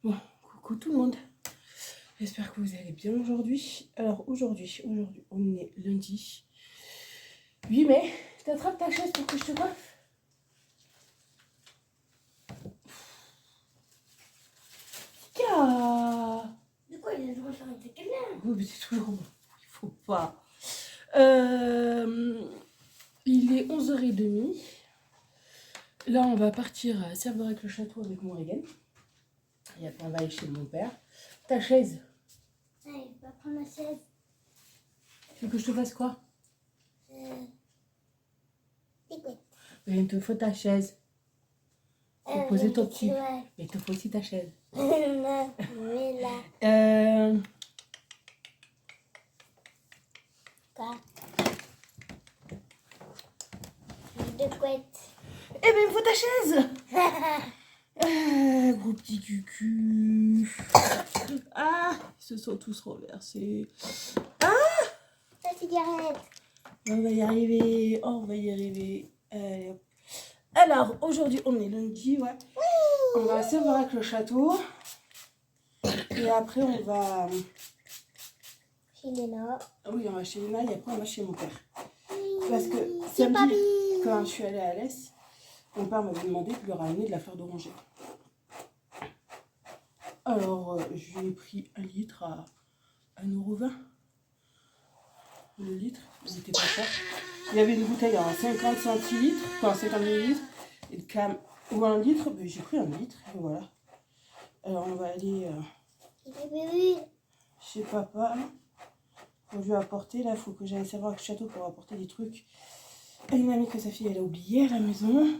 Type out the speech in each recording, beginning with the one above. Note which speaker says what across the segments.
Speaker 1: Bon, coucou tout le monde. J'espère que vous allez bien aujourd'hui. Alors aujourd'hui, on est lundi 8 mai. T'attrapes ta chaise pour que je te coiffe.
Speaker 2: De quoi il a le droit de faire avec quelqu'un?
Speaker 1: Oui, mais c'est toujours bon. Il faut pas. Il est 11h30. Là, on va partir à Cerverac-le-Château avec mon Regan. Et après, on va aller chez mon père. Ta chaise.
Speaker 2: Ouais, il va prendre ma chaise.
Speaker 1: Tu veux que je te fasse quoi?
Speaker 2: Des couettes.
Speaker 1: Mais il te faut ta chaise. Faut poser ton dessus. Mais il te faut aussi ta chaise.
Speaker 2: Non, mais là. Quoi? Deux couettes.
Speaker 1: Eh ben, il me faut ta chaise. Gros petit cucu. Ah, ils se sont tous renversés.
Speaker 2: La cigarette.
Speaker 1: On va y arriver. Oh, on va y arriver. Allez, hop. Alors, aujourd'hui, on est lundi, ouais. On va à Cerverac-le-Château. Et après, on va...
Speaker 2: Chez Léna.
Speaker 1: Oui, on va chez Léna et après, on va chez mon père. Parce que
Speaker 2: C'est
Speaker 1: samedi,
Speaker 2: papy.
Speaker 1: quand je suis allée à Alès, mon père m'avait demandé de lui ramener de la fleur d'oranger. Alors, je lui ai pris 1 litre à 1,20 €. Le litre, il n'était pas cher. Il y avait une bouteille à 50 centilitres, enfin 50 millilitres, et le cam ou 1 litre, ben, j'ai pris 1 litre, et voilà. Alors, on va aller chez papa pour lui apporter. Là, il faut que j'aille savoir avec le château pour apporter des trucs à une amie que sa fille elle a oublié à la maison.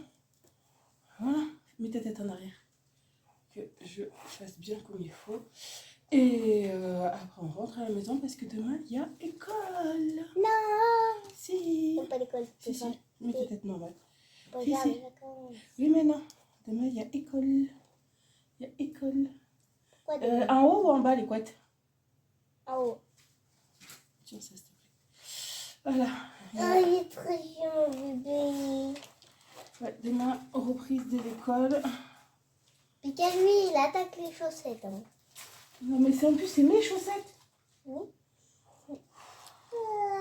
Speaker 1: Voilà, mets ta tête en arrière. Que je fasse bien comme il faut. Et après, on rentre à la maison parce que demain, il y a école.
Speaker 2: Non.
Speaker 1: Si.
Speaker 2: C'est pas l'école.
Speaker 1: Si, si. Mets ta tête normale.
Speaker 2: Regarde,
Speaker 1: Si, si. Oui, mais non. Demain, il y a école. Il y a école.
Speaker 2: Quoi de
Speaker 1: En haut ou en bas, les couettes?
Speaker 2: En haut.
Speaker 1: Tiens, ça, s'il te plaît. Voilà.
Speaker 2: Oh, il est très chiant, bébé.
Speaker 1: Ouais, demain, reprise de l'école.
Speaker 2: Puis qu'à lui, il attaque les chaussettes. Hein.
Speaker 1: Non, mais c'est en plus, c'est mes chaussettes.
Speaker 2: Oui. Oh,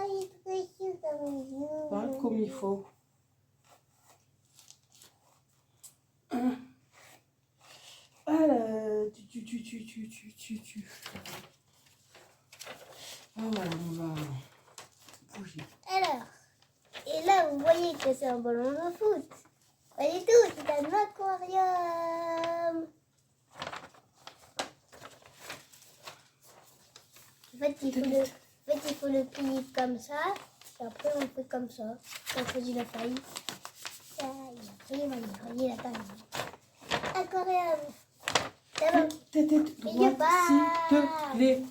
Speaker 2: il est très chiant, comme vous.
Speaker 1: Voilà, comme il faut. Alors, tu. Ah, voilà, on va bouger.
Speaker 2: Alors, et là, vous voyez que c'est un ballon de foot. Pas du tout, c'est un aquarium. En fait, il faut le plier comme ça. Et après, on fait comme ça. On choisit la taille. Voyez la taille. Aquarium. C'est bon.
Speaker 1: Ta tête droite, s'il te plaît.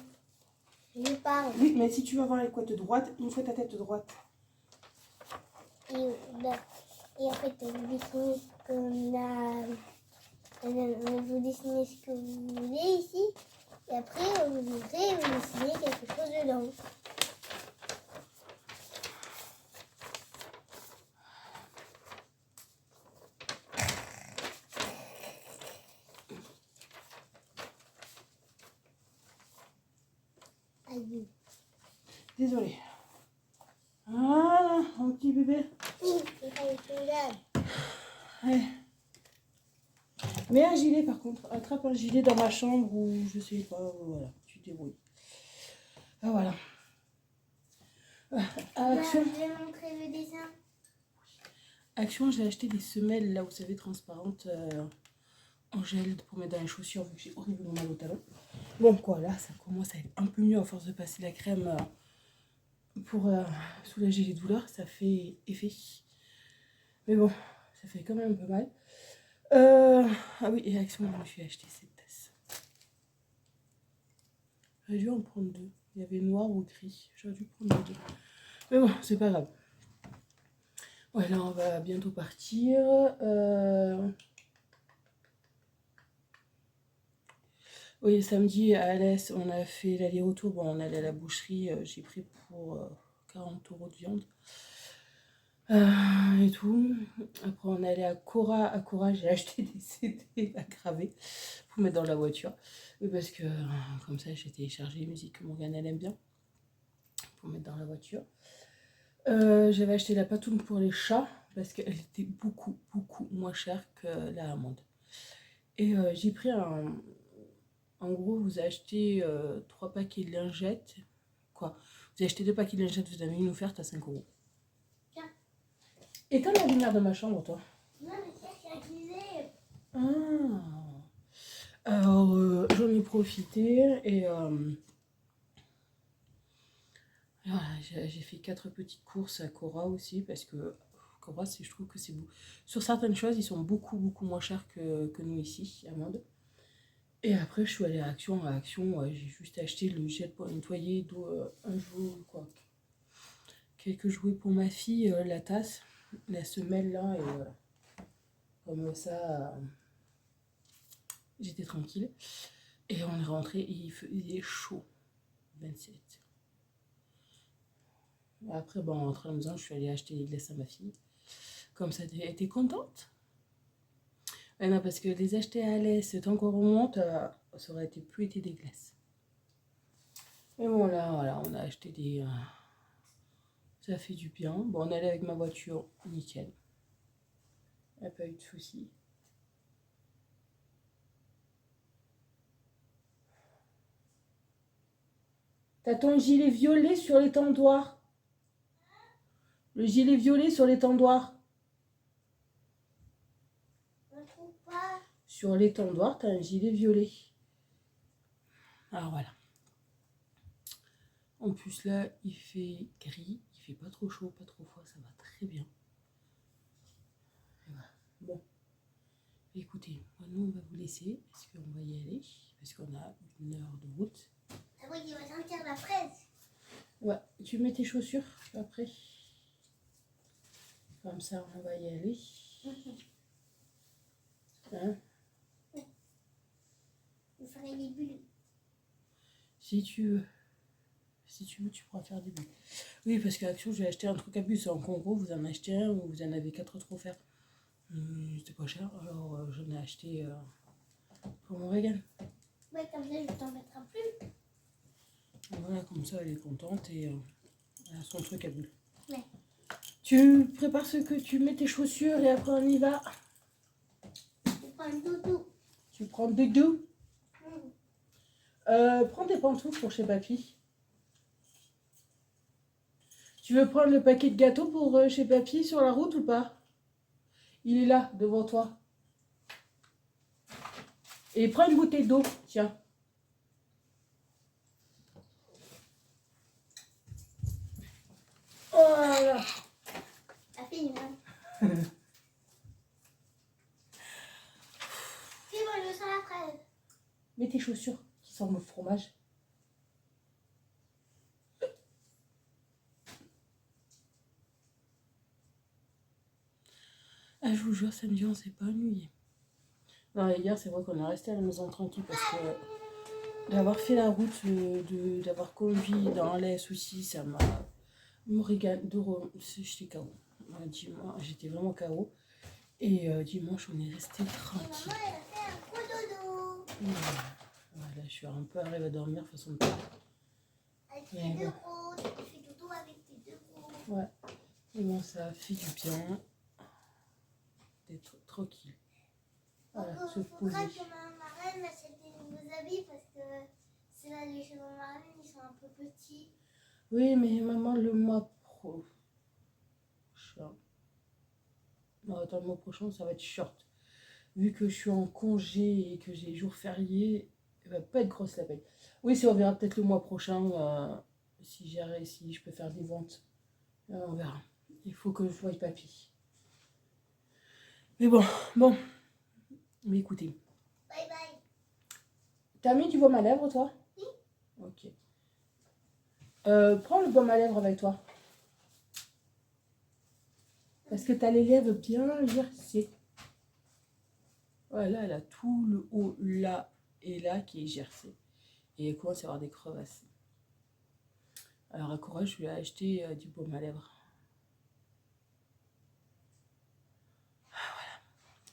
Speaker 2: Je parle.
Speaker 1: Oui, mais si tu veux avoir les couettes droites, il me faut ta tête droite.
Speaker 2: Et en fait, vous dessinez vous dessinez ce que vous voulez ici. Et après, vous ouvrez et vous dessinez quelque chose dedans. Aïe.
Speaker 1: Désolée. Voilà, mon petit bébé.
Speaker 2: Oui, c'est pas écoutable.
Speaker 1: Ouais. Mets un gilet par contre. Attrape un gilet dans ma chambre ou je sais pas. Voilà, tu te débrouilles. Ah voilà. Action.
Speaker 2: Je vais montrer le dessin.
Speaker 1: Action, j'ai acheté des semelles là, vous savez, transparentes en gel pour mettre dans les chaussures vu que j'ai horriblement mal au talon. Bon, quoi, là, ça commence à être un peu mieux à force de passer la crème pour soulager les douleurs. Ça fait effet. Mais bon, ça fait quand même un peu mal. Ah oui, et Action, je me suis acheté cette tasse. J'aurais dû en prendre 2. Il y avait noir ou gris. J'aurais dû prendre les 2. Mais bon, c'est pas grave. Ouais, là, on va bientôt partir. Oui, samedi à Alès, on a fait l'aller-retour. Bon, on allait à la boucherie. J'ai pris pour 40 € de viande. Et tout. Après, on est allé à Cora. À Cora, j'ai acheté des CD à graver pour mettre dans la voiture. Parce que comme ça, j'ai téléchargé les musiques que Morgane elle aime bien pour mettre dans la voiture. J'avais acheté la patoune pour les chats parce qu'elle était beaucoup, beaucoup moins chère que la amande. Et j'ai pris un. En gros, vous achetez 3 paquets de lingettes. Quoi? Vous achetez 2 paquets de lingettes, vous avez une offerte à 5 €.
Speaker 2: Tiens.
Speaker 1: Et t'as la lumière de ma chambre, toi?
Speaker 2: Non, mais ça, c'est accusé.
Speaker 1: Ah. Alors, j'en ai profité et voilà, j'ai fait 4 petites courses à Cora aussi parce que Cora, je trouve que c'est beau. Sur certaines choses, ils sont beaucoup, beaucoup moins chers que nous ici, à Mende. Et après, je suis allée à Action. À Action, j'ai juste acheté le gel pour nettoyer, un jour, quoi. Quelques jouets pour ma fille, la tasse, la semelle là, et voilà. Comme ça, j'étais tranquille. Et on est rentré et il faisait chaud. 27. Et après, bon, en rentrant à la maison, je suis allée acheter des glaces à ma fille. Comme ça, elle était contente. Ouais, non, parce que les acheter à l'Est, tant qu'on remonte, ça aurait plus été des glaces. Et bon, là, voilà, on a acheté des. Ça fait du bien. Bon, on est allé avec ma voiture, nickel. Il n'y a pas eu de soucis. T'as ton gilet violet sur l'étendoir. Le gilet violet sur l'étendoir.
Speaker 2: Je ne trouve pas.
Speaker 1: Sur l'étendoir, t'as un gilet violet. Alors voilà. En plus là, il fait gris, il fait pas trop chaud, pas trop froid, ça va très bien. Voilà. Bon, écoutez, nous on va vous laisser parce qu'on va y aller, parce qu'on a 1 heure de route.
Speaker 2: Ah oui, il va sentir la fraise.
Speaker 1: Ouais, tu mets tes chaussures après. Comme ça, on va y aller. Hein?
Speaker 2: Vous ferez des bulles.
Speaker 1: Si tu veux. Si tu veux, tu pourras faire des bulles. Oui, parce qu'à Action, j'ai acheté un truc à bus. En gros, vous en achetez un ou vous en avez 4 autres offerts. C'était pas cher, alors j'en ai acheté pour mon régal.
Speaker 2: Ouais, comme ça, je t'en mettrai plus.
Speaker 1: Voilà, comme ça, elle est contente et elle a son truc à bulles.
Speaker 2: Ouais.
Speaker 1: Tu prépares ce que tu mets tes chaussures et après on y va.
Speaker 2: Je prends un doudou.
Speaker 1: Tu prends des deux. Prends tes pantoufles pour chez Papy. Tu veux prendre le paquet de gâteaux pour chez Papy sur la route ou pas? Il est là, devant toi. Et prends une bouteille d'eau, tiens. Voilà.
Speaker 2: La fille, hein. Fais-moi, je sens la fraise.
Speaker 1: Mets tes chaussures qui sentent le fromage. Ah, je vous jure, samedi, on s'est pas ennuyé. Non, hier, c'est vrai qu'on est resté à la maison tranquille parce que d'avoir fait la route, d'avoir conduit dans l'Est aussi, ça m'a. J'étais KO. Dimanche, j'étais vraiment KO. Et dimanche, on est resté tranquille.
Speaker 2: Maman, elle a fait un gros dodo.
Speaker 1: Voilà, je suis un peu arrivée à dormir façon de parler.
Speaker 2: Avec tes deux gros. Tu fais dodo avec tes deux gros.
Speaker 1: Ouais. Et bon, ça fait du bien d'être tranquille. Voilà, se poser.
Speaker 2: Faudra que ma marraine m'achète des nouveaux habits parce que c'est là les cheveux de ma marraine, ils sont un peu petits.
Speaker 1: Oui, mais maman, le mois prochain. Non, attends, le mois prochain, ça va être short. Vu que je suis en congé et que j'ai jour férié, elle va pas être grosse la paye. Oui, si on verra peut-être le mois prochain si je peux faire des ventes. On verra. Il faut que je voie papy. Mais bon. Mais écoutez.
Speaker 2: Bye bye.
Speaker 1: T'as mis du baume à lèvres, toi?
Speaker 2: Oui.
Speaker 1: Ok. Prends le baume à lèvres avec toi. Parce que t'as les lèvres bien gercées. Voilà, elle a tout le haut là et là qui est gercé. Et elle commence à avoir des crevasses. Alors à Cora, je lui ai acheté du baume à lèvres.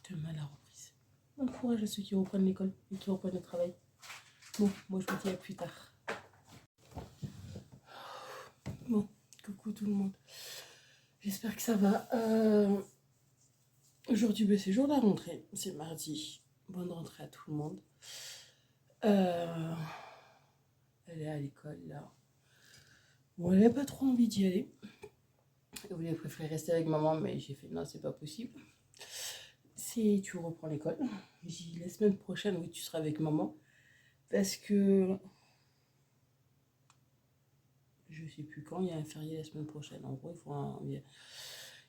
Speaker 1: demain la reprise. Bon courage à ceux qui reprennent l'école et qui reprennent le travail. Bon, moi je vous dis à plus tard. Bon, coucou tout le monde. J'espère que ça va. Aujourd'hui, c'est jour de la rentrée. C'est mardi. Bonne rentrée à tout le monde. Elle est à l'école là. Bon, elle n'avait pas trop envie d'y aller. Elle voulait préférer rester avec maman, mais j'ai fait non, c'est pas possible. Si tu reprends l'école, j'ai dit la semaine prochaine, oui, tu seras avec maman. Parce que je sais plus quand, il y a un férié la semaine prochaine. En gros,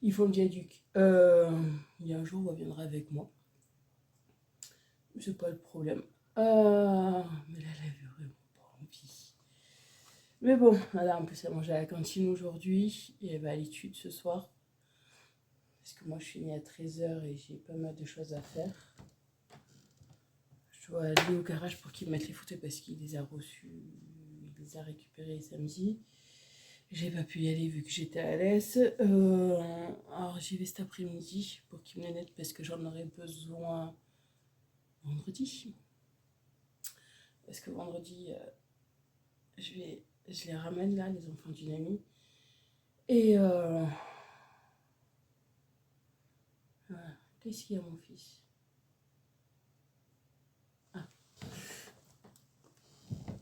Speaker 1: il faut un viaduc. Il y a un jour où elle viendra avec moi. C'est pas le problème. Mais là, elle avait vraiment pas envie. Mais bon, elle a un peu ça manger à la cantine aujourd'hui. Et elle va à l'étude ce soir. Parce que moi, je finis à 13h et j'ai pas mal de choses à faire. Je dois aller au garage pour qu'il mette les fauteuils parce qu'il les a reçus. Il les a récupérés samedi. J'ai pas pu y aller vu que j'étais à l'aise. Alors j'y vais cet après-midi pour qu'il me les mette parce que j'en aurai besoin vendredi. Parce que vendredi, je les ramène là, les enfants d'une amie. Et voilà. Qu'est-ce qu'il y a mon fils? Ah.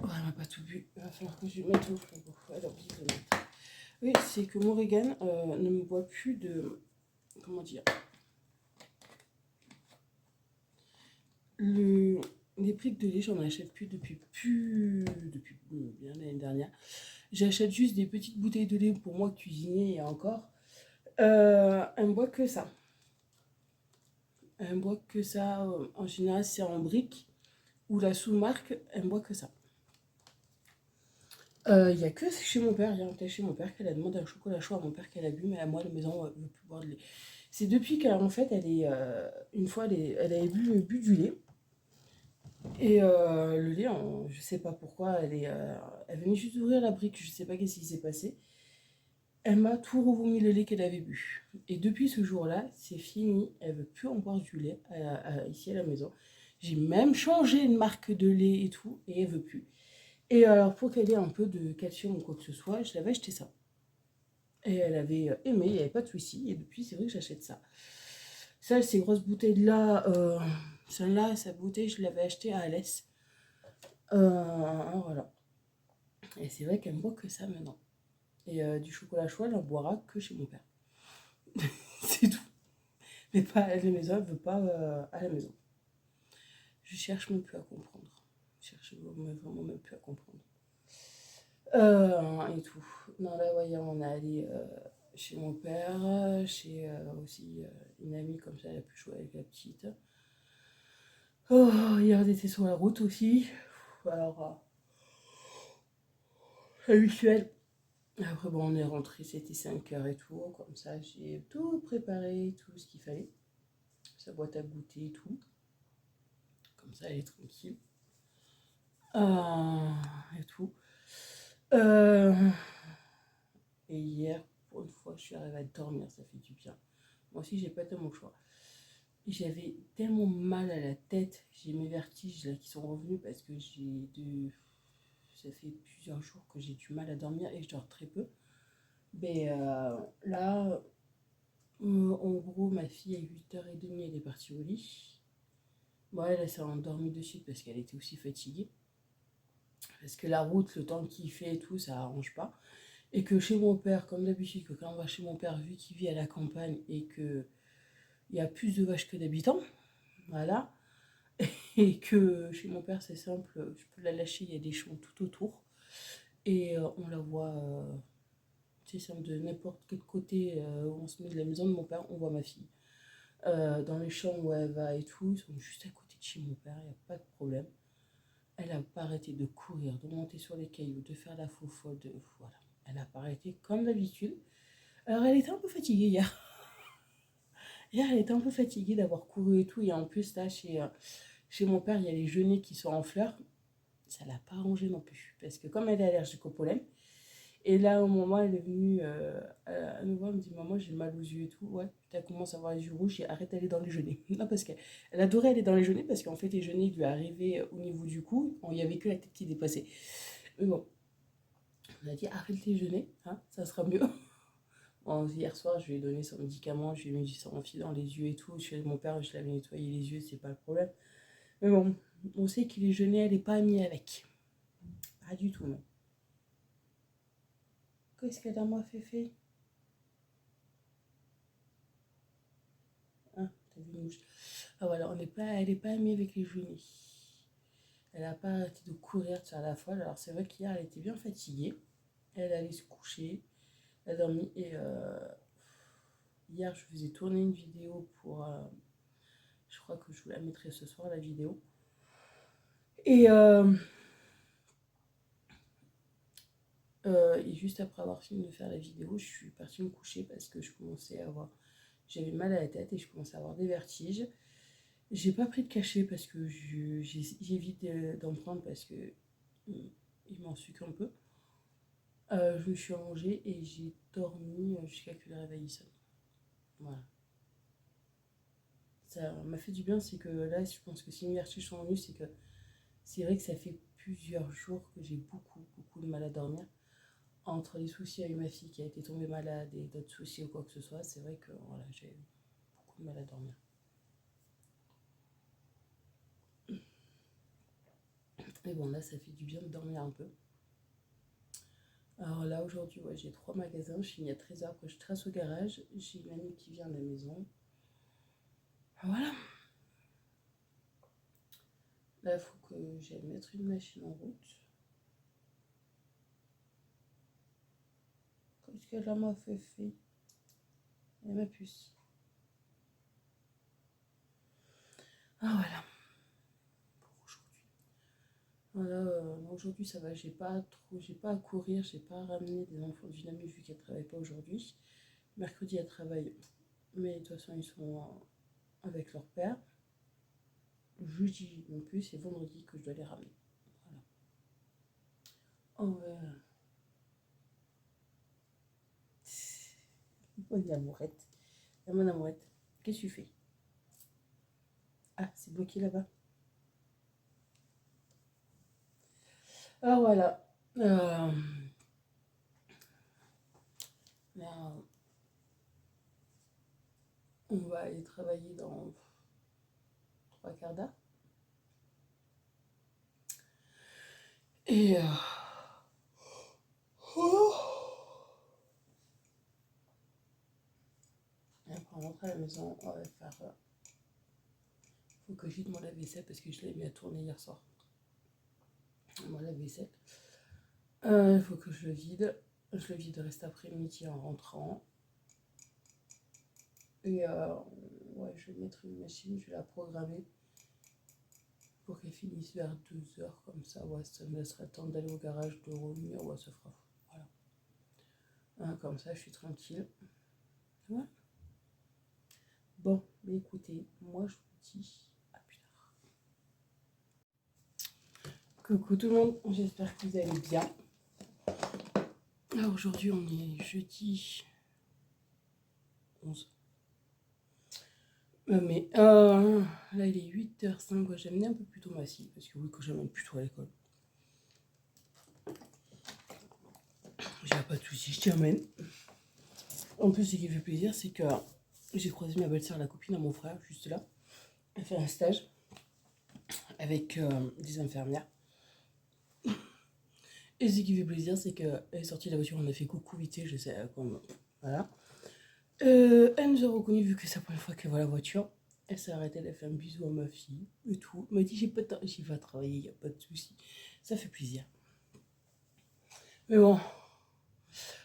Speaker 1: Oh, elle m'a pas tout bu. Il va falloir que je le mette au frigo. Alors, je vais le mettre. Oui, c'est que Morrigan ne me boit plus de... Comment dire? Les briques de lait, j'en achète plus depuis bien l'année dernière. J'achète juste des petites bouteilles de lait pour moi cuisiner et encore. Elle ne boit que ça. Elle ne boit que ça. En général, c'est en briques ou la sous-marque. Elle ne boit que ça. Il n'y a que chez mon père. Il y a un chez mon père qu'elle a demandé un chocolat chaud à mon père qu'elle a bu, mais à moi, à la maison, elle ne veut plus boire de lait. C'est depuis qu'en fait, une fois, elle avait bu du lait. Et le lait, je sais pas pourquoi, elle venait juste d'ouvrir la brique, je sais pas qu'est-ce qui s'est passé. Elle m'a tout revomi le lait qu'elle avait bu. Et depuis ce jour-là, c'est fini, elle veut plus en boire du lait ici à la maison. J'ai même changé de marque de lait et tout, et elle veut plus. Et alors pour qu'elle ait un peu de calcium ou quoi que ce soit, je l'avais acheté ça. Et elle avait aimé, il n'y avait pas de souci, et depuis c'est vrai que j'achète ça. Ça, ces grosses bouteilles-là, celle-là, sa bouteille, je l'avais achetée à Alès. Voilà. Et c'est vrai qu'elle ne boit que ça maintenant. Et du chocolat chaud, elle en boira que chez mon père. C'est tout. Mais pas à la maison, elle ne veut pas à la maison. Je cherche même plus à comprendre. Je cherche vraiment même plus à comprendre. Et tout. Non, là, voyez, on est allé chez mon père, chez aussi une amie, comme ça, elle a pu jouer avec la petite. Oh, hier, on était sur la route aussi. Alors, habituel. Après, bon, on est rentré, c'était 5h et tout. Comme ça, j'ai tout préparé, tout ce qu'il fallait. Sa boîte à goûter et tout. Comme ça, elle est tranquille. Et tout. Et hier, pour une fois, je suis arrivée à dormir, ça fait du bien. Moi aussi, j'ai pas tellement le choix. J'avais tellement mal à la tête, j'ai mes vertiges là qui sont revenus parce que ça fait plusieurs jours que j'ai du mal à dormir et je dors très peu. Mais là, en gros, ma fille à 8h30, elle est partie au lit. Bon, elle s'est endormie de suite parce qu'elle était aussi fatiguée. Parce que la route, le temps qu'il fait et tout, ça arrange pas. Et que chez mon père, comme d'habitude, que quand on va chez mon père, vu qu'il vit à la campagne et qu'il y a plus de vaches que d'habitants, voilà. Et que chez mon père, c'est simple, je peux la lâcher, il y a des champs tout autour. Et on la voit, c'est simple, de n'importe quel côté où on se met de la maison de mon père, on voit ma fille. Dans les champs où elle va et tout, ils sont juste à côté de chez mon père, il n'y a pas de problème. Elle n'a pas arrêté de courir, de monter sur les cailloux, de faire la faux-folle, voilà. Elle n'a pas arrêté comme d'habitude. Alors elle était un peu fatiguée hier. Hier, elle était un peu fatiguée d'avoir couru et tout. Et en plus, là, chez mon père, il y a les genêts qui sont en fleurs. Ça ne l'a pas arrangé non plus. Parce que comme elle est allergique au pollen, Et là, au moment, elle est venue à nous voir, elle me dit, maman, j'ai mal aux yeux et tout. Ouais, tu commencé à avoir les yeux rouges et arrête d'aller dans les genêts. Non, parce qu'elle adorait aller dans les genêts parce qu'en fait, les genêts lui arrivaient au niveau du cou. Il n'y avait que la tête qui dépassait. Mais bon, on a dit, arrête les genêts, hein, ça sera mieux. Bon, hier soir, je lui ai donné son médicament, je lui ai mis du savon-fil dans les yeux et tout. Chez mon père, je l'avais nettoyé les yeux, c'est pas le problème. Mais bon, on sait qu'il est genêt, elle n'est pas amie avec. Pas du tout, non. Qu'est-ce qu'elle a, moi, fait? Hein, t'as vu une mouche. Ah voilà, elle n'est pas amie avec les genêts. Elle n'a pas arrêté de courir, de faire la folle. Alors c'est vrai qu'hier, elle était bien fatiguée. Elle allait se coucher, elle a dormi. Et hier, je faisais tourner une vidéo pour... je crois que je vous la mettrai ce soir, la vidéo. Et juste après avoir fini de faire la vidéo, je suis partie me coucher parce que je commençais à avoir... J'avais mal à la tête et je commençais à avoir des vertiges. J'ai pas pris de cachet parce que j'évite d'en prendre parce que il m'en sucre un peu. Je me suis allongée et j'ai dormi jusqu'à que le réveil sonne. Voilà. Ça m'a fait du bien, c'est que là, je pense que si mes vertiges sont venus, c'est que c'est vrai que ça fait plusieurs jours que j'ai beaucoup de mal à dormir. Entre les soucis avec ma fille qui a été tombée malade et d'autres soucis ou quoi que ce soit, c'est vrai que voilà, j'ai beaucoup de mal à dormir. Et bon, là, ça fait du bien de dormir un peu. Alors là, aujourd'hui, ouais, j'ai 3 magasins. Je finis à 13h. Après, je trace au garage. J'ai une amie qui vient à la maison. Voilà. Là, il faut que j'aille mettre une machine en route. Qu'est-ce qu'elle m'a fait? Et ma puce. Ah voilà. Pour aujourd'hui. Voilà, aujourd'hui ça va, j'ai pas à courir, j'ai pas à ramener des enfants d'une amie vu qu'elle travaille pas aujourd'hui. Mercredi elle travaille, mais de toute façon ils sont avec leur père. Jeudi non plus, c'est vendredi que je dois les ramener. Voilà. Oh, mon amourette. Mon amourette, qu'est-ce que tu fais? Ah, c'est bloqué là-bas. Ah voilà. Là, on va aller travailler dans 3 quarts d'heure. Et après on rentre à la maison, on va faire... faut que j'aide mon lave-vaisselle parce que je l'ai mis à tourner hier soir. Mon lave-vaisselle. Il faut que je le vide. Je le viderai cet après-midi en rentrant. Et ouais, je vais mettre une machine, je vais la programmer pour qu'elle finisse vers 2h comme ça. Ouais, ça me laissera le temps d'aller au garage, de revenir. Ouais, ça fera. Voilà. Comme ça, je suis tranquille. Ouais. Bon, mais écoutez, moi je vous dis à plus tard. Coucou tout le monde, j'espère que vous allez bien. Alors aujourd'hui, on est jeudi 11. Mais là il est 8h05, ouais, j'ai amené un peu plus tôt ma fille, parce que oui, quand j'amène plus tôt à l'école, j'ai pas de soucis, je t'y amène. En plus, ce qui fait plaisir, c'est que j'ai croisé ma belle-sœur, la copine à mon frère, juste là. Elle fait un stage avec des infirmières. Et ce qui fait plaisir, c'est qu'elle est sortie de la voiture, on a fait coucou vite, je sais, comme... Voilà. Elle nous a reconnu vu que c'est la première fois qu'elle voit la voiture. Elle s'est arrêtée, elle a fait un bisou à ma fille et tout. Elle m'a dit j'ai pas de temps, j'y vais travailler, il n'y a pas de souci. Ça fait plaisir. Mais bon,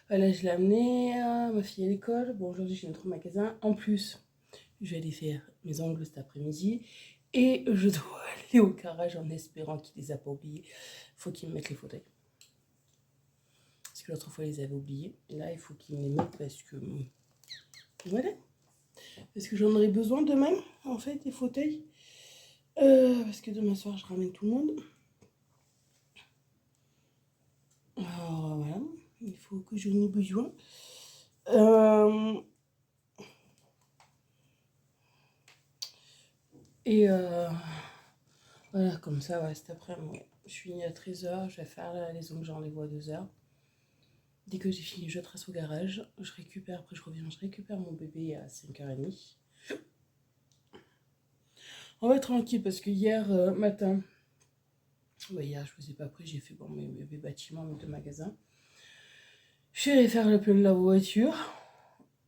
Speaker 1: là je l'ai amenée, ma fille à l'école. Bon, aujourd'hui j'ai notre magasin. En plus, je vais aller faire mes ongles cet après-midi. Et je dois aller au garage en espérant qu'il les a pas oubliés. Faut qu'il me mette les fauteuils. Parce que l'autre fois, ils les avaient oubliés. Et là, il faut qu'ils me les mettent parce que... Voilà. Parce que j'en aurai besoin demain, en fait, des fauteuils. Parce que demain soir, je ramène tout le monde. Alors, voilà. il faut que j'en ai besoin. Euh, et voilà, comme ça, ouais, cet après-midi, je finis à 13h, je vais faire les ongles, j'ai rendez-vous à 2h. Dès que j'ai fini, je trace au garage, je récupère, après je reviens, je récupère mon bébé à 5h30. On va être tranquille parce que hier matin, ouais, hier je vous ai pas pris, j'ai fait bon, mes bâtiments, mes 2 magasins. Je suis allée faire le plein de la voiture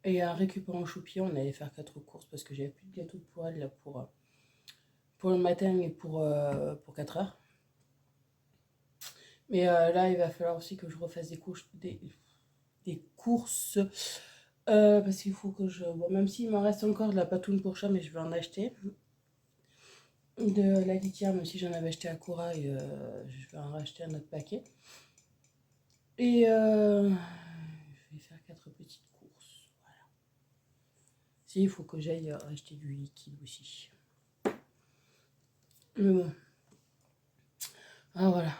Speaker 1: et en récupérant Choupi, on allait faire 4 courses parce que j'avais plus de gâteau de poêle là pour le matin et pour 4 heures. Mais là, il va falloir aussi que je refasse des courses parce qu'il faut que je. Bon, même s'il m'en reste encore de la patoune pour chat, mais je vais en acheter. De la litière, même si j'en avais acheté à Corail, je vais en racheter un autre paquet. Et je vais faire 4 petites courses. Voilà. Si, il faut que j'aille acheter du liquide aussi. Mais bon. Ah voilà,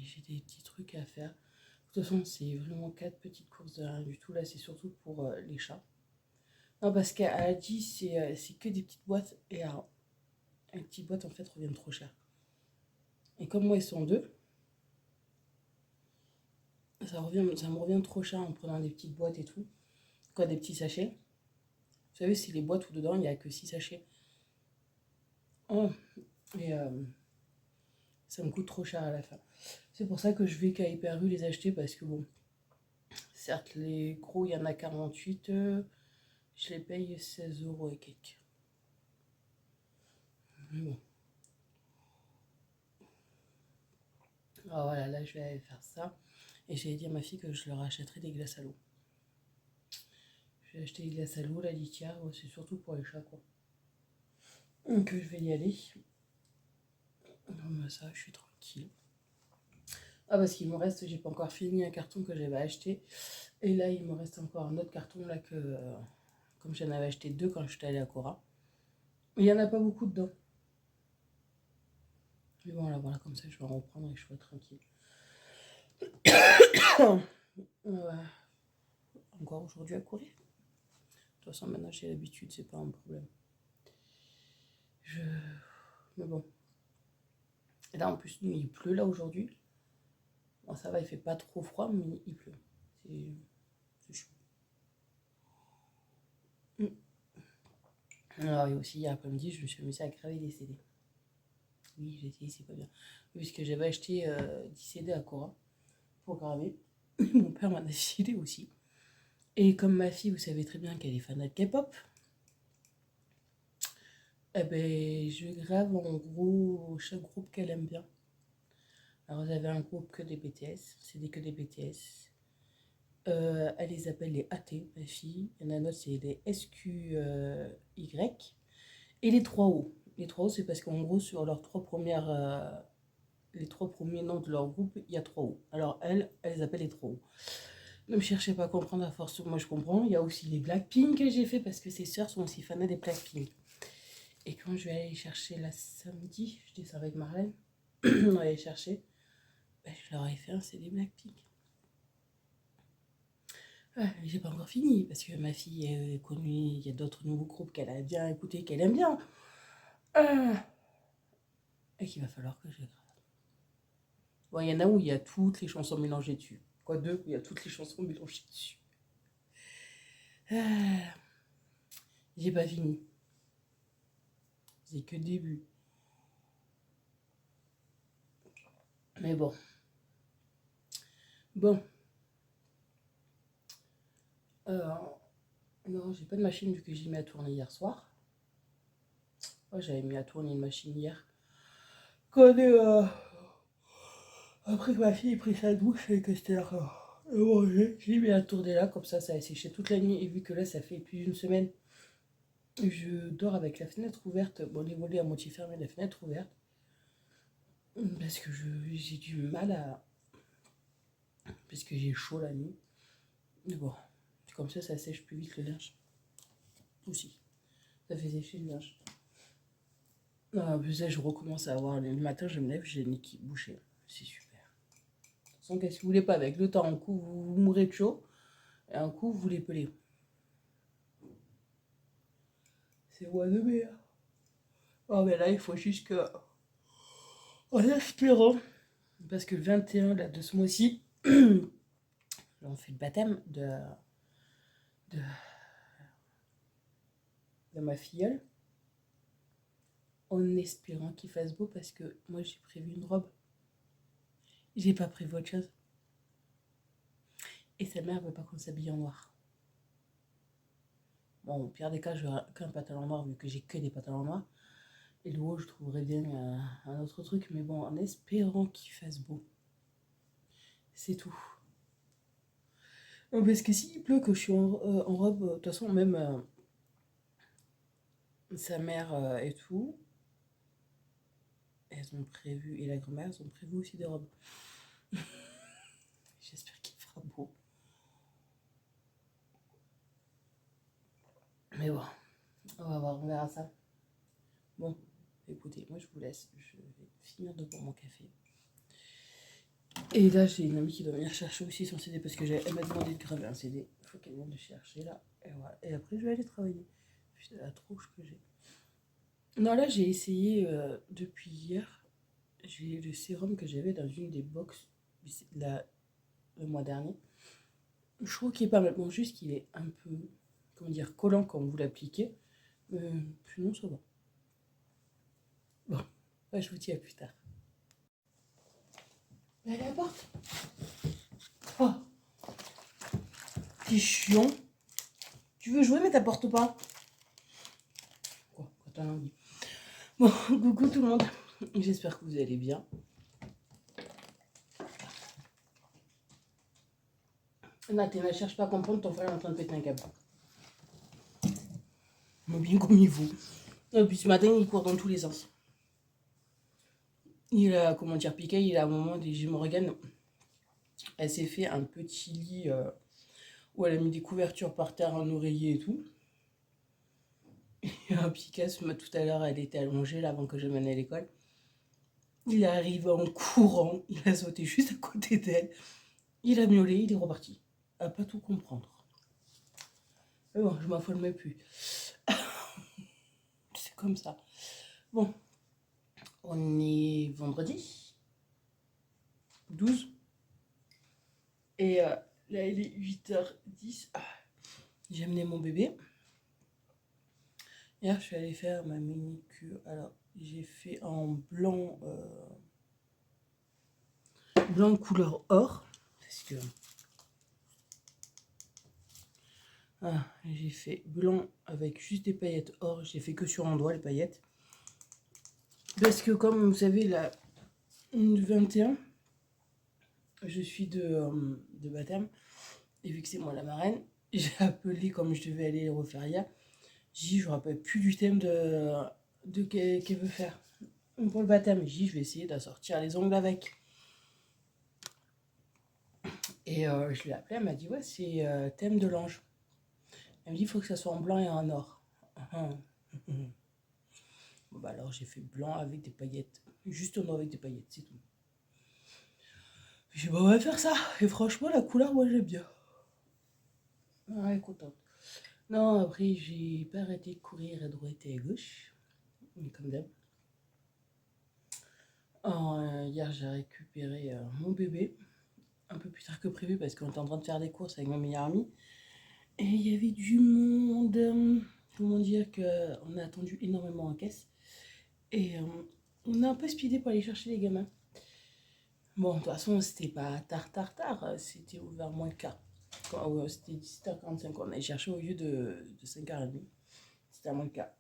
Speaker 1: j'ai des petits trucs à faire. De toute façon, c'est vraiment 4 petites courses de rien du tout. Là, c'est surtout pour les chats. Non, parce qu'elle a dit c'est que des petites boîtes. Et alors, les petites boîtes, en fait, reviennent trop cher. Et comme moi, ils sont deux, ça me revient trop cher en prenant des petites boîtes et tout. Quoi, des petits sachets. Vous savez, c'est les boîtes où dedans, il n'y a que 6 sachets. Oh, et ça me coûte trop cher à la fin. C'est pour ça que je vais qu'à Hyper U les acheter parce que bon, certes, les gros, il y en a 48. Je les paye 16 € et quelques. Bon. Alors voilà, là, je vais aller faire ça. Et j'ai dit à ma fille que je leur achèterais des glaces à l'eau. Je vais acheter des glaces à l'eau, la litière, c'est surtout pour les chats, quoi. Donc, je vais y aller. Comme ça, je suis tranquille. Ah, parce qu'il me reste, j'ai pas encore fini un carton que j'avais acheté. Et là, il me reste encore un autre carton, là, que. Comme j'en avais acheté 2 quand j'étais allée à Cora. Mais il y en a pas beaucoup dedans. Mais bon, là, voilà, comme ça, je vais en reprendre et je serai tranquille. Ouais. Encore aujourd'hui à courir. De toute façon, maintenant, j'ai l'habitude, c'est pas un problème. Mais bon. Et là, en plus, il pleut, là, aujourd'hui. Bon, ça va, il fait pas trop froid, mais il pleut. C'est chaud. Alors, et aussi, hier après-midi, je me suis amusée à graver des CD. Oui, j'ai essayé, c'est pas bien. Puisque j'avais acheté 10 CD à Cora pour graver. Mon père m'en a filé aussi. Et comme ma fille, vous savez très bien qu'elle est fan de K-pop, eh ben, je grave en gros chaque groupe qu'elle aime bien. Alors, j'avais un groupe que des BTS, CD que des BTS. Elle les appelle les AT, ma fille. Il y en a un autre, c'est les SQY. Et les 3O. Les 3O, c'est parce qu'en gros, sur leurs 3 premières. Les 3 premiers noms de leur groupe, il y a 3 O. Alors, elle les appelle les 3 O. Ne me cherchez pas à comprendre à force, moi je comprends. Il y a aussi les Blackpink que j'ai fait parce que ses sœurs sont aussi fans des Blackpink. Et quand je vais aller chercher la samedi, je dis ça avec Marlène, on va aller chercher, ben, je leur ai fait un CD Blackpink. Ah, j'ai pas encore fini parce que ma fille est connue, il y a d'autres nouveaux groupes qu'elle a bien écouté, qu'elle aime bien. Et qu'il va falloir que je les grave. Bon, il y en a où il y a toutes les chansons mélangées dessus. Quoi, deux, où il y a toutes les chansons mélangées dessus. Ah, j'ai pas fini. C'est que le début. Mais bon. Bon. Non, j'ai pas de machine vu que j'ai mis à tourner hier soir. Oh, j'avais mis à tourner une machine hier. Quand on est, après que ma fille ait pris sa douche et que c'était l'heure de manger, j'ai mis à tourner là, comme ça a séché toute la nuit. Et vu que là, ça fait plus d'une semaine, je dors avec la fenêtre ouverte. Bon, les volets à moitié fermés, la fenêtre ouverte. Parce que j'ai du mal à. Parce que j'ai chaud la nuit. Mais bon, comme ça sèche plus vite le linge. Aussi. Ça fait sécher le linge. Non, en plus là, je recommence à avoir. Le matin, je me lève, j'ai le nez qui bouché. C'est super. Sans qu'est-ce que vous voulez pas. Avec le temps, un coup, vous mourrez de chaud. Et un coup, vous les pelez. C'est moi de merde. Oh, mais là, il faut juste que... En espérant, parce que le 21 là, de ce mois-ci, on fait le baptême de, de ma filleule, en espérant qu'il fasse beau, parce que moi, j'ai prévu une robe. J'ai pas prévu autre chose. Et sa mère veut pas qu'on s'habille en noir. Bon, au pire des cas, j'aurai qu'un pantalon noir, vu que j'ai que des pantalons noirs. Et le haut, je trouverais bien un autre truc. Mais bon, en espérant qu'il fasse beau. C'est tout. Parce que s'il pleut, que je suis en robe, de toute façon, même sa mère et tout, elles ont prévu, et la grand-mère, elles ont prévu aussi des robes. J'espère qu'il fera beau. Mais bon, on va voir, on verra ça. Bon, écoutez, moi je vous laisse. Je vais finir de boire mon café. Et là, j'ai une amie qui doit venir chercher aussi son CD parce que elle m'a demandé de graver un CD. Il faut qu'elle vienne le chercher là. Et voilà. Et après, je vais aller travailler. Putain, la tronche que j'ai. Non, là, j'ai essayé depuis hier. J'ai le sérum que j'avais dans une des box le mois dernier. Je trouve qu'il est pas mal. Bon, juste qu'il est un peu, comment dire, collant quand vous l'appliquez. Sinon, ça va. Bon, ouais, je vous dis à plus tard. Mais la porte. Oh, t'es chiant. Tu veux jouer, mais t'apportes pas. Quoi, quand t'as envie. Bon, coucou tout le monde. J'espère que vous allez bien. Nathalie, ne cherche pas à comprendre, ton frère est en train de péter un câble. Mais bien comme il faut. Et puis ce matin, il court dans tous les sens. Il a, comment dire, piqué, il a un moment des Jim Morgan. Elle s'est fait un petit lit où elle a mis des couvertures par terre, un oreiller et tout. Et un Picasso, tout à l'heure, elle était allongée là avant que je mène à l'école. Il est arrivé en courant, il a sauté juste à côté d'elle. Il a miaulé, il est reparti. À pas tout comprendre. Mais bon, je m'affole même plus. C'est comme ça. Bon, on est vendredi 12. Et là, il est 8h10. Ah, j'ai amené mon bébé. Hier, je suis allée faire ma manicure. Alors, j'ai fait en blanc, blanc couleur or. Parce que j'ai fait blanc avec juste des paillettes or. J'ai fait que sur un doigt les paillettes. Parce que comme vous savez, la 21, je suis de baptême. Et vu que c'est moi la marraine, j'ai appelé comme je devais aller les refaire hier. J'ai dit, je ne me rappelle plus du thème de qu'elle veut faire pour le baptême. J'ai dit, je vais essayer d'assortir les ongles avec. Et je l'ai appelée, elle m'a dit, ouais, c'est thème de l'ange. Elle me dit, il faut que ça soit en blanc et en or. Bon, bah alors j'ai fait blanc avec des paillettes. Juste en or avec des paillettes, c'est tout. J'ai dit, bah on va faire ça. Et franchement, la couleur, moi j'aime bien. Ouais, contente. Non, après, j'ai pas arrêté de courir à droite et à gauche. Comme d'hab. Hier, j'ai récupéré mon bébé. Un peu plus tard que prévu parce qu'on était en train de faire des courses avec ma meilleure amie. Et il y avait du monde. Comment dire qu'on a attendu énormément en caisse. Et on a un peu speedé pour aller chercher les gamins. Bon, de toute façon, c'était pas tard. C'était ouvert moins de quart. C'était 17h45. On a cherché au lieu de 5h30. C'était à moins de quart.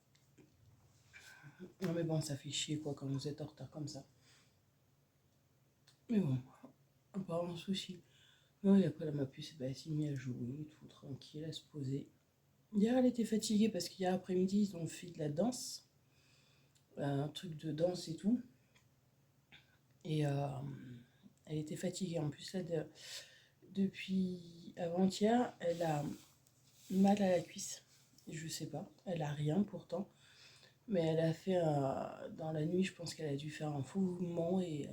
Speaker 1: Non, mais bon, ça fait chier quoi quand vous êtes en retard comme ça. Mais bon, pas un souci. Non, et après, ma puce, elle s'est mise à jouer, tout tranquille, à se poser. Hier, elle était fatiguée parce qu'hier après-midi, ils ont fait de la danse. Un truc de danse et tout. Et elle était fatiguée. En plus, là, depuis avant-hier, elle a mal à la cuisse. Je sais pas. Elle a rien pourtant. Mais elle a fait, dans la nuit, je pense qu'elle a dû faire un fou mouvement et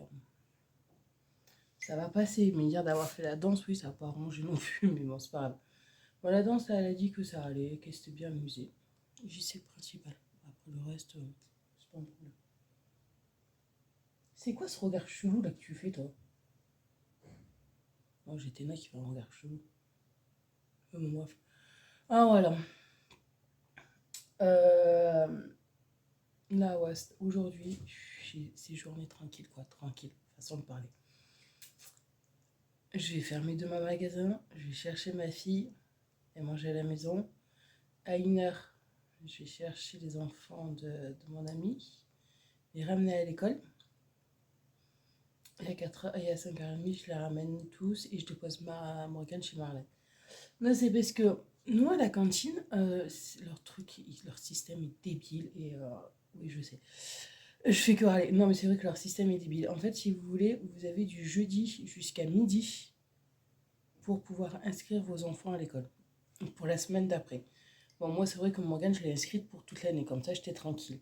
Speaker 1: Ça va passer, mais hier d'avoir fait la danse, oui, ça n'a pas arrangé non plus, mais bon, c'est pas grave. Bon, la danse, elle a dit que ça allait, qu'elle s'était bien amusée. J'y sais le principal. Après le reste, c'est pas un problème. C'est quoi ce regard chelou là que tu fais, toi? Oh, j'ai Téna qui fait un regard chelou. Moi. Ah, voilà. Euh, Là, ouais, aujourd'hui, c'est journée tranquille, quoi, tranquille, façon de parler. Je vais fermer demain magasin, je vais chercher ma fille et manger à la maison. À 1 heure, je vais chercher les enfants de mon ami, les ramener à l'école. Et à 4h, et à 5h30, je les ramène tous et je dépose Morgane chez Marlène. Non, c'est parce que nous, à la cantine, leur truc, leur système est débile et oui, je sais. Je fais que râler. Non, mais c'est vrai que leur système est débile. En fait, si vous voulez, vous avez du jeudi jusqu'à midi pour pouvoir inscrire vos enfants à l'école pour la semaine d'après. Bon, moi, c'est vrai que Morgane, je l'ai inscrite pour toute l'année, comme ça, j'étais tranquille.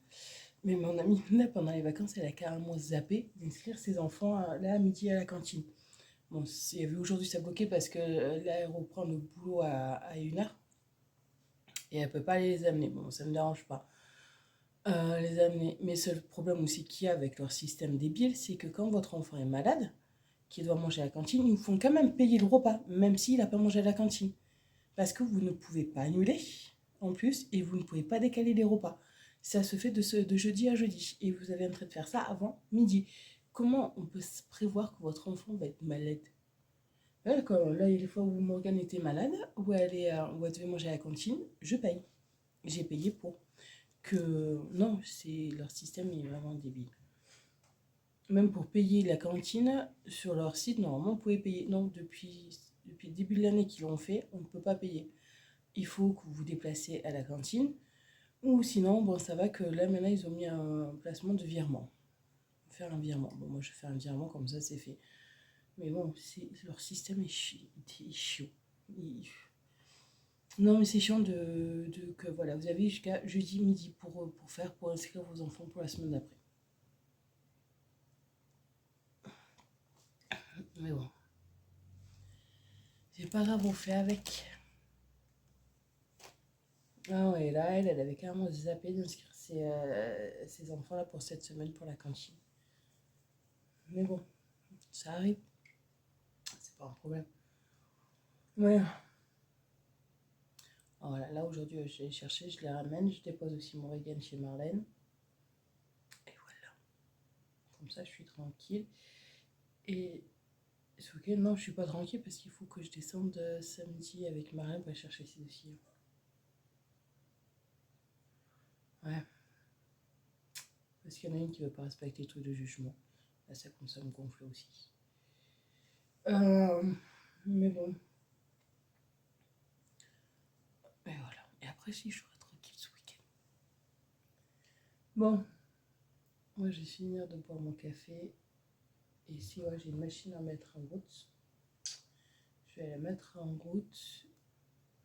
Speaker 1: Mais mon amie, là, pendant les vacances, elle a carrément zappé d'inscrire ses enfants là à midi à la cantine. Bon, il y avait aujourd'hui, ça bloquait parce que là, elle reprend le boulot à 1 heure et elle peut pas aller les amener. Bon, ça me dérange pas. Les amener. Mais seul problème aussi qu'il y a avec leur système débile, c'est que quand votre enfant est malade, qui doit manger à la cantine, ils vous font quand même payer le repas, même s'il n'a pas mangé à la cantine. Parce que vous ne pouvez pas annuler, en plus, et vous ne pouvez pas décaler les repas. Ça se fait de jeudi à jeudi. Et vous avez en train de faire ça avant midi. Comment on peut se prévoir que votre enfant va être malade? Là, il y a des fois où Morgane était malade, où elle devait manger à la cantine, je paye. J'ai payé pour. Que non, leur système est vraiment débile. Même pour payer la cantine, sur leur site, normalement, vous pouvez payer. Non, depuis le début de l'année qu'ils l'ont fait, on ne peut pas payer. Il faut que vous vous déplacez à la cantine. Ou sinon, bon, ça va que là, maintenant, ils ont mis un placement de virement. Faire un virement. Bon, moi, je fais un virement, comme ça, c'est fait. Mais bon, leur système est chiant. Non, mais c'est chiant que voilà, vous avez jusqu'à jeudi midi pour inscrire vos enfants pour la semaine d'après. Mais bon, c'est pas grave, on fait avec. Ah ouais, là, elle avait carrément zappé d'inscrire ses enfants-là pour cette semaine pour la cantine. Mais bon, ça arrive, c'est pas un problème. Ouais. Voilà, là aujourd'hui, je vais chercher, je les ramène, je dépose aussi mon vegan chez Marlène. Et voilà, comme ça, je suis tranquille. Et ce week-end, non, je suis pas tranquille parce qu'il faut que je descende samedi avec Marlène pour aller chercher ses dossiers. Ouais, parce qu'il y en a une qui veut pas respecter le truc de jugement. Là, ça commence à me gonfler aussi. Mais bon. Et voilà. Et après, si je serai tranquille ce week-end. Bon, moi, je vais finir de boire mon café. Et si ouais, j'ai une machine à mettre en route, je vais la mettre en route.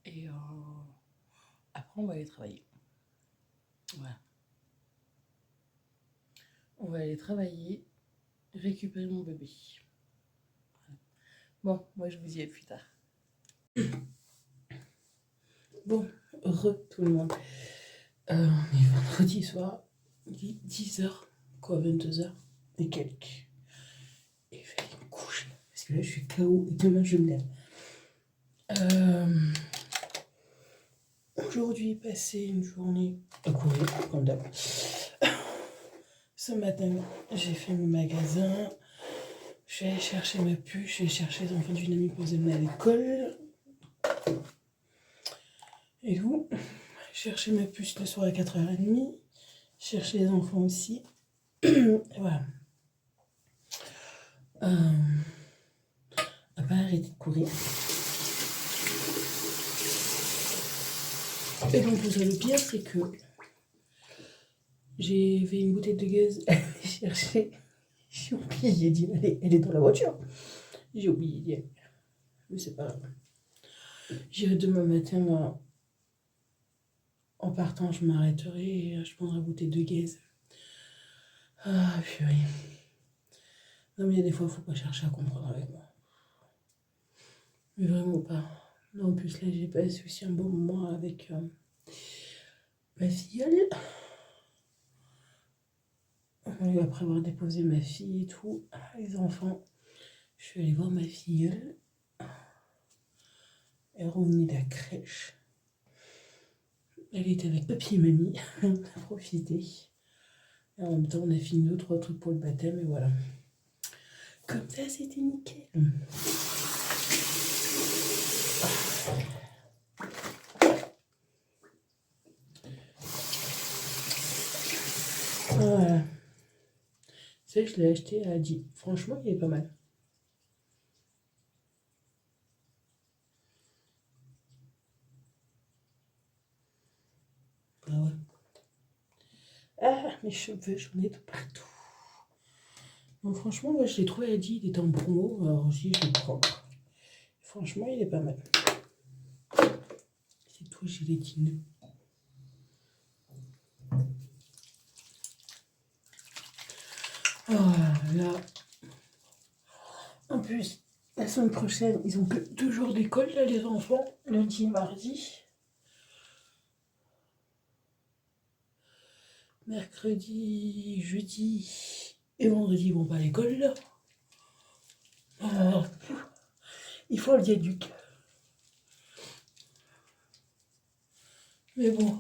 Speaker 1: Et après, on va aller travailler. Voilà. On va aller travailler, récupérer mon bébé. Voilà. Bon, moi, je vous dis à plus tard. Bon, tout le monde. On est vendredi soir, il est 10h, quoi, 22h et quelques. Et je vais aller me coucher, parce que là je suis KO et demain je me lève. Aujourd'hui, passé une journée à courir, comme d'hab. Ce matin, j'ai fait mon magasin. Je suis allée chercher ma puce, je suis allée chercher les enfants d'une amie pour les amener à l'école. Et tout. Chercher ma puce le soir à 4h30. Chercher les enfants aussi. Et voilà. À pas arrêter de courir. Et donc, le pire, c'est que j'ai fait une bouteille de gaz à chercher. J'ai oublié d'y aller. Elle est dans la voiture. J'ai oublié d'y aller. Mais c'est pas grave. J'irai demain matin. En partant, je m'arrêterai et je prendrai la bouteille de gaz. Ah, purée. Non, mais il y a des fois, il ne faut pas chercher à comprendre avec moi. Mais vraiment pas. Non, en plus, là, j'ai passé aussi un bon moment avec ma filleule. Après avoir déposé ma fille et tout, les enfants, je suis allée voir ma filleule. Elle est revenue de la crèche. Elle était avec papy et mamie. On a profité. Et en même temps, on a fini 2-3 trucs pour le baptême et voilà. Comme ça, c'était nickel. Voilà. Ça, je l'ai acheté à 10. Franchement, il est pas mal. Ah ouais. Ah, mes cheveux, j'en ai de partout. Non, franchement, moi, je l'ai trouvé à 10. Il était en promo. Alors, si je le prends. Franchement, il est pas mal. C'est tout gélatineux. Ah là. En plus, la semaine prochaine, ils ont que 2 jours d'école, là, les enfants. Lundi et mardi. Mercredi, jeudi et vendredi, ils vont pas à l'école, là. Alors, il faut le viaduc. Mais bon,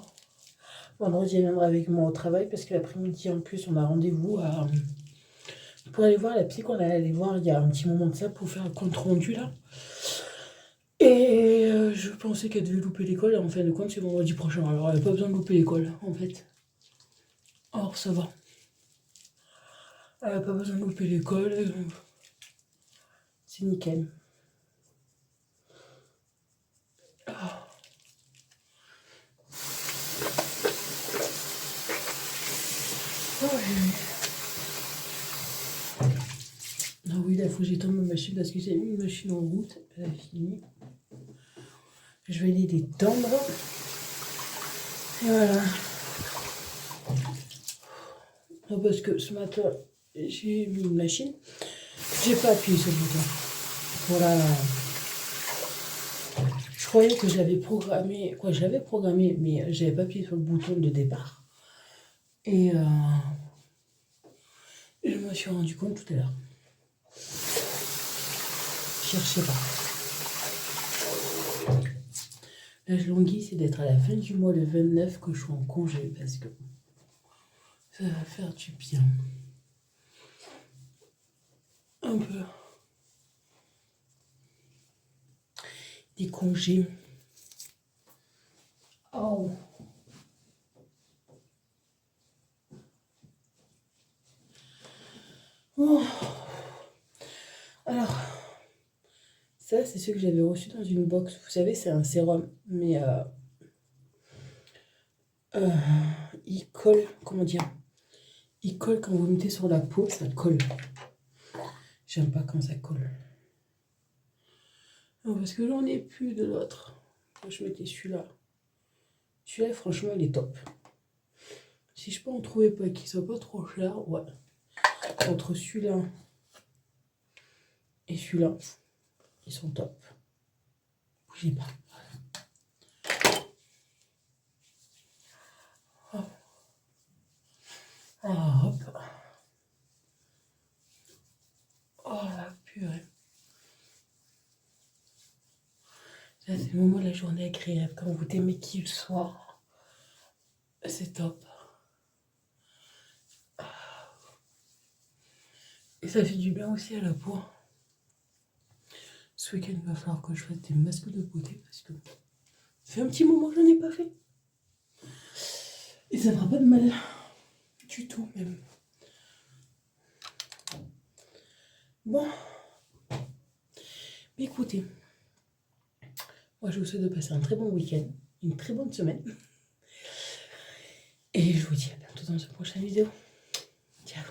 Speaker 1: vendredi, elle viendra avec moi au travail parce que l'après-midi, en plus, on a rendez-vous pour aller voir la psy qu'on allait aller voir il y a un petit moment de ça pour faire un compte rendu, là. Et je pensais qu'elle devait louper l'école, et en fin de compte, c'est vendredi prochain. Alors, elle n'a pas besoin de louper l'école, en fait. Or, ça va. Elle n'a pas besoin de louper l'école. C'est nickel. Ah. Oh, ah oui, là, il faut que j'étende ma machine parce que j'ai mis une machine en route. Elle a fini. Je vais les détendre. Et voilà. Non, parce que ce matin, j'ai mis une machine. J'ai pas appuyé sur le bouton. Voilà. Je croyais que je l'avais programmé. Quoi, je l'avais programmé, mais j'avais pas appuyé sur le bouton de départ. Et je me suis rendu compte tout à l'heure. Cherchez pas. L'âge longuis, c'est d'être à la fin du mois, le 29, que je suis en congé, parce que ça va faire du bien. Un peu. Des congés. Oh. Oh. Alors, ça, c'est ce que j'avais reçu dans une box. Vous savez, c'est un sérum, mais il colle, comment dire, il colle quand vous mettez sur la peau, ça colle. J'aime pas quand ça colle. Non, parce que j'en ai plus de l'autre. Moi, je mettais celui-là. Celui-là, franchement, il est top. Si je peux en trouver pas qui soit pas trop cher, ouais. Entre celui-là et celui-là, ils sont top. Bougez pas. Hop. Ah, hop. Oh la purée. Ça, c'est le moment de la journée agréable. Quand vous t'aimez qui le soir, c'est top. Et ça fait du bien aussi à la peau. Ce week-end, il va falloir que je fasse des masques de beauté parce que ça fait un petit moment que je n'en ai pas fait. Et ça ne fera pas de mal du tout même. Bon. Mais écoutez, moi je vous souhaite de passer un très bon week-end, une très bonne semaine. Et je vous dis à bientôt dans une prochaine vidéo. Ciao.